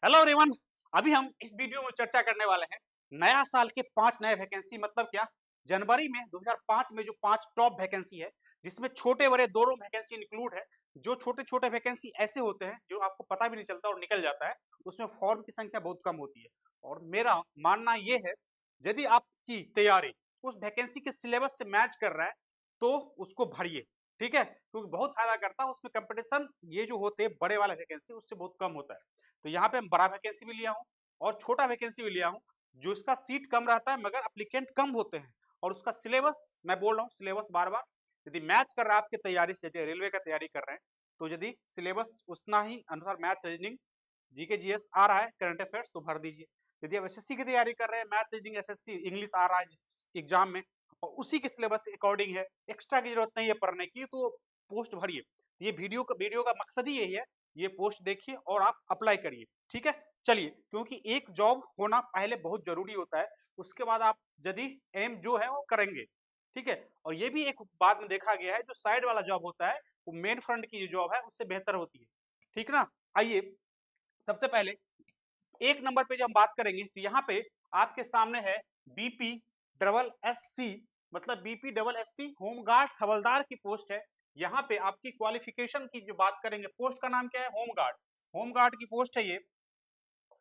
Hello everyone. अभी हम इस वीडियो में चर्चा करने वाले हैं नया साल के 5 नए वैकेंसी। मतलब क्या, जनवरी में 2005 में जो 5 टॉप वैकेंसी है, जिसमें छोटे बड़े दोनों वैकेंसी इंक्लूड है। जो छोटे छोटे वैकेंसी ऐसे होते हैं जो आपको पता भी नहीं चलता और निकल जाता है, उसमें फॉर्म की संख्या बहुत कम होती है। और मेरा मानना ये है, यदि आपकी तैयारी उस वैकेंसी के सिलेबस से मैच कर रहा है तो उसको भरिए, ठीक है, क्योंकि बहुत फायदा करता है। उसमें कंपटीशन ये जो होते हैं बड़े वाले वैकेंसी उससे बहुत कम होता है। तो यहाँ पे हम बड़ा वैकेंसी भी लिया हूँ और छोटा वैकेंसी भी लिया हूँ, जो इसका सीट कम रहता है मगर अप्लीकेंट कम होते हैं। और उसका सिलेबस, मैं बोल रहा हूँ सिलेबस बार बार, यदि मैच कर रहा है आपकी तैयारी से, जैसे रेलवे का तैयारी कर रहे हैं तो यदि सिलेबस उतना ही अनुसार मैथ रीजनिंग जीके जीएस आ रहा है, करंट अफेयर्स, तो भर दीजिए। यदि आप एसएससी की तैयारी कर रहे हैं, मैथ रीजनिंग एसएससी इंग्लिश आ रहा है जिस एग्जाम में और उसी के सिलेबस के अकॉर्डिंग है, एक्स्ट्रा की जरूरत नहीं है पढ़ने की, तो पोस्ट भरिए। ये वीडियो का मकसद ही यही है, ये पोस्ट देखिए और आप अप्लाई करिए, ठीक है। चलिए, क्योंकि एक जॉब होना पहले बहुत जरूरी होता है, उसके बाद आप यदि एम जो है वो करेंगे, ठीक है। और ये भी एक बाद में देखा गया है, जो साइड वाला जॉब होता है वो मेन फ्रंट की जो जॉब है उससे बेहतर होती है, ठीक ना। आइए, सबसे पहले एक नंबर पे जब हम बात करेंगे तो यहाँ पे आपके सामने है बीपी डबल एस सी, मतलब BP double S C home guard हवलदार की पोस्ट है। यहाँ पे आपकी क्वालिफिकेशन की जो बात करेंगे, पोस्ट का नाम क्या है, होमगार्ड। होमगार्ड की पोस्ट है ये।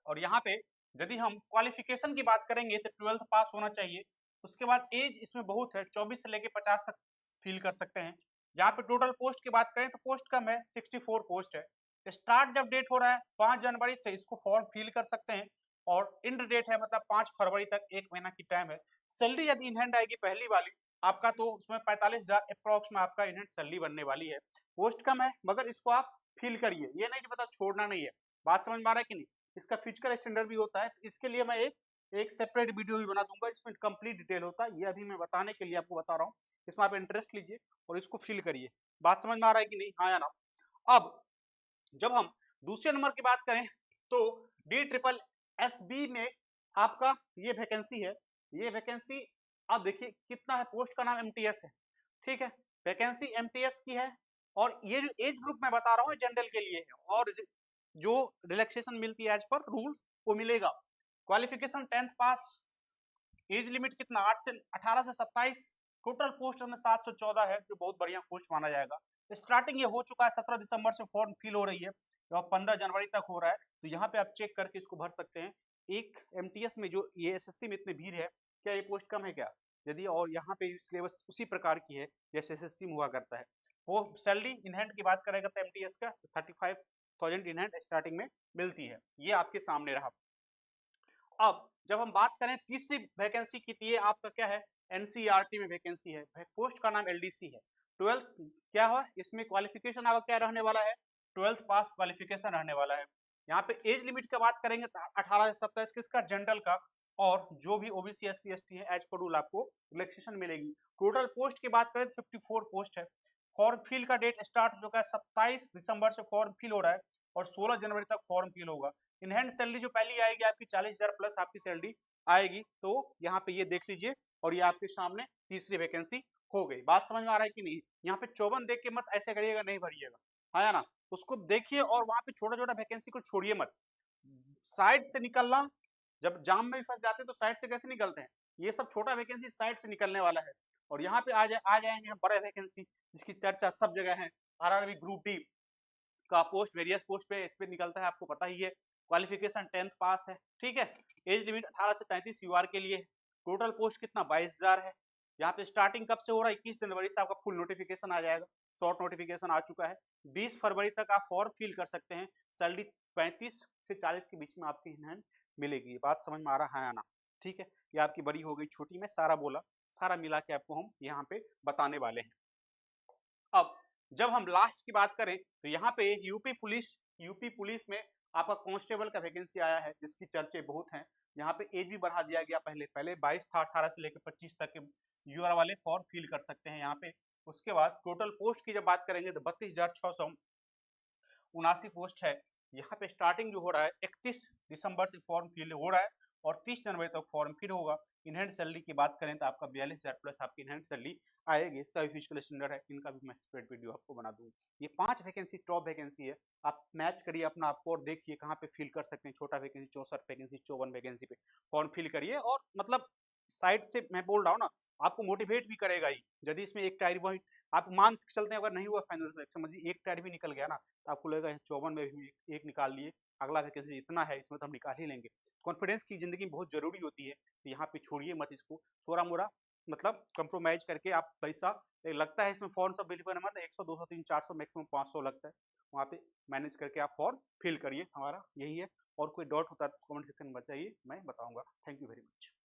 और यहाँ पे यदि हम क्वालिफिकेशन की बात करेंगे तो 12th पास होना चाहिए। उसके बाद एज इसमें बहुत है, 24 से लेके 50 तक फील कर सकते हैं। यहाँ पे टोटल पोस्ट की बात करें तो पोस्ट कम है, 64 पोस्ट है। स्टार्ट जब डेट हो रहा है 5 जनवरी से इसको फॉर्म फिल कर सकते हैं और इंड डेट है मतलब 5 फरवरी तक, 1 महीना की टाइम है। सैलरी यदि इन हैंड आएगी पहली वाली आपका, तो उसमें 45,000 अप्रोक्स में आपका इन हैंड सैलरी बनने वाली है। पोस्ट कम है मगर इसको आप फिल करिए, ये नहीं कि मतलब छोड़ना नहीं है। बात समझ में आ रहा है कि नहीं। इसका फिजिकल स्टैंडर्ड भी होता है, तो इसके लिए मैं एक सेपरेट वीडियो भी बना दूंगा जिसमें कंप्लीट डिटेल होता है। ये अभी मैं बताने के लिए आपको बता रहा हूँ, इसमें आप इंटरेस्ट लीजिए और इसको फिल करिए। बात समझ में आ रहा है कि नहीं, हाँ या ना। अब जब हम दूसरे नंबर की बात करें तो डी ट्रिपल एस बी में आपका ये वैकेंसी है। ये वैकेंसी आप देखिए कितना है, पोस्ट का नाम एमटीएस है, ठीक है। वैकेंसी एमटीएस की है और ये जो एज ग्रुप मैं बता रहा हूँ जनरल के लिए है, और जो रिलैक्सेशन मिलती है एज पर रूल वो मिलेगा। क्वालिफिकेशन 10th पास। एज लिमिट कितना, 8 से 18 से 27। टोटल पोस्ट में 714 है, जो बहुत बढ़िया पोस्ट माना जाएगा। स्टार्टिंग ये हो चुका है, 17 दिसंबर से फॉर्म फिल हो रही है और 15 जनवरी तक हो रहा है। तो यहाँ पे आप चेक करके इसको भर सकते हैं। एक एमटीएस में जो ये एसएससी में इतनी भीड़ है, क्या ये पोस्ट कम है क्या? यदि और यहाँ पे सिलेबस उसी प्रकार की है जैसे एसएससी में हुआ करता है। वो सैलरी इन हैंड की बात करेगा तो एमटीएस का 35,000 इन हैंड स्टार्टिंग में मिलती है। ये आपके सामने रहा। अब जब हम बात करें तीसरी वैकेंसी की, ये आपका क्या है, एनसीईआरटी में वैकेंसी है। पोस्ट का नाम एलडीसी है। 12th क्या हुआ, इसमें क्वालिफिकेशन आपका क्या रहने वाला है, 12th पास क्वालिफिकेशन रहने वाला है। यहाँ पे एज लिमिट की बात करेंगे तो 18 से 27 किसका, जनरल का। और जो भी ओबीसी एससी एसटी है एज पर रूल आपको रिलैक्सेशन मिलेगी। टोटल पोस्ट की बात करें तो 54 पोस्ट है। फॉर्म फिल का डेट स्टार्ट हो चुका है, 27 दिसंबर से फॉर्म फिल हो रहा है और 16 जनवरी तक फॉर्म फिल होगा। इन हैंड सैलरी जो पहली आएगी आपकी 40,000 प्लस आपकी सैलरी आएगी। तो यहाँ पे ये देख लीजिए और ये आपके सामने तीसरी वैकेंसी हो गई। बात समझ में आ रहा है कि नहीं। यहाँ पे 54 देख के मत ऐसे करिएगा, नहीं भरिएगा, हाँ या ना। उसको देखिए और वहां पे छोटा छोटा वैकेंसी को छोड़िए मत। साइड से निकलना, जब जाम में फंस जाते हैं तो साइड से कैसे निकलते हैं, ये सब छोटा वैकेंसी साइड से निकलने वाला है। और यहाँ पे आ जाएंगे हम बड़े वैकेंसी, जिसकी चर्चा सब जगह है। आरआरबी ग्रुप डी का पोस्ट वेरियस पोस्ट पे इस पे निकलता है, आपको पता ही है। क्वालिफिकेशन 10th पास है, ठीक है। एज लिमिट 18 से 33 यूआर के लिए। टोटल पोस्ट कितना, 22,000 है। यहाँ पे स्टार्टिंग कब से हो रहा है, 21 जनवरी से आपका फुल नोटिफिकेशन आ जाएगा। शॉर्ट नोटिफिकेशन आ चुका है। 20 फरवरी तक आप फॉर्म फिल कर सकते हैं। सैलरी 35 से 40 के बीच में आपकी इन हैंड मिलेगी। बात समझ में आ रहा है आना, ठीक है। ये आपकी बड़ी हो गई छोटी, में सारा बोला, सारा मिला के आपको हम यहाँ पे बताने वाले हैं। अब जब हम लास्ट की बात करें तो यहाँ पे यूपी पुलिस में आपका कांस्टेबल का वैकेंसी आया है, जिसकी चर्चे बहुत हैं। यहाँ पे एज भी बढ़ा दिया गया, पहले पहले 22 था, 18 से लेकर 25 तक के यूआर वाले फॉर्म फिल कर सकते हैं यहाँ पे। उसके बाद टोटल पोस्ट की जब बात करेंगे तो 32,679 पोस्ट है। यहाँ पे स्टार्टिंग जो हो रहा है 31 दिसंबर से फॉर्म फिल हो रहा है और 30 जनवरी तक फॉर्म फिल होगा। इन हैंड सैलरी की बात करें तो आपका 42,000 प्लस आपकी इन हैंड सैलरी आएगी। इसका भी फिजिकल स्टैंडर्ड है, इनका भी मैं सेपरेट वीडियो आपको बना दूंगा। ये 5 वैकेंसी टॉप वैकेंसी है, आप मैच करिए अपना आपको और देखिए कहाँ पे फिल कर सकते हैं। छोटा वैकेंसी 64 वैकेंसी 54 वैकेंसी पे फॉर्म फिल करिए, और मतलब साइड से मैं बोल रहा हूँ ना, आपको मोटिवेट भी करेगा ही। यदि इसमें एक टायर भी आप मान के चलते हैं, अगर नहीं हुआ फाइनल सिलेक्शन, समझिए एक टायर भी निकल गया ना, तो आपको लगेगा 54 में भी एक निकाल लिए, अगला वैकेंसी इतना है इसमें तो हम निकाल ही लेंगे। कॉन्फिडेंस की जिंदगी में बहुत जरूरी होती है, तो यहाँ पे छोड़िए मत इसको थोड़ा मोड़ा, मतलब कंप्रोमाइज करके आप पैसा लगता है इसमें फॉर्म सब फिल करने में 100 200 300 400 मैक्सिमम 500 लगता है, वहाँ पे मैनेज करके आप फॉर्म फिल करिए। हमारा यही है, और कोई डाउट होता है तो कमेंट सेक्शन में बताइए, मैं बताऊंगा। Thank you very much.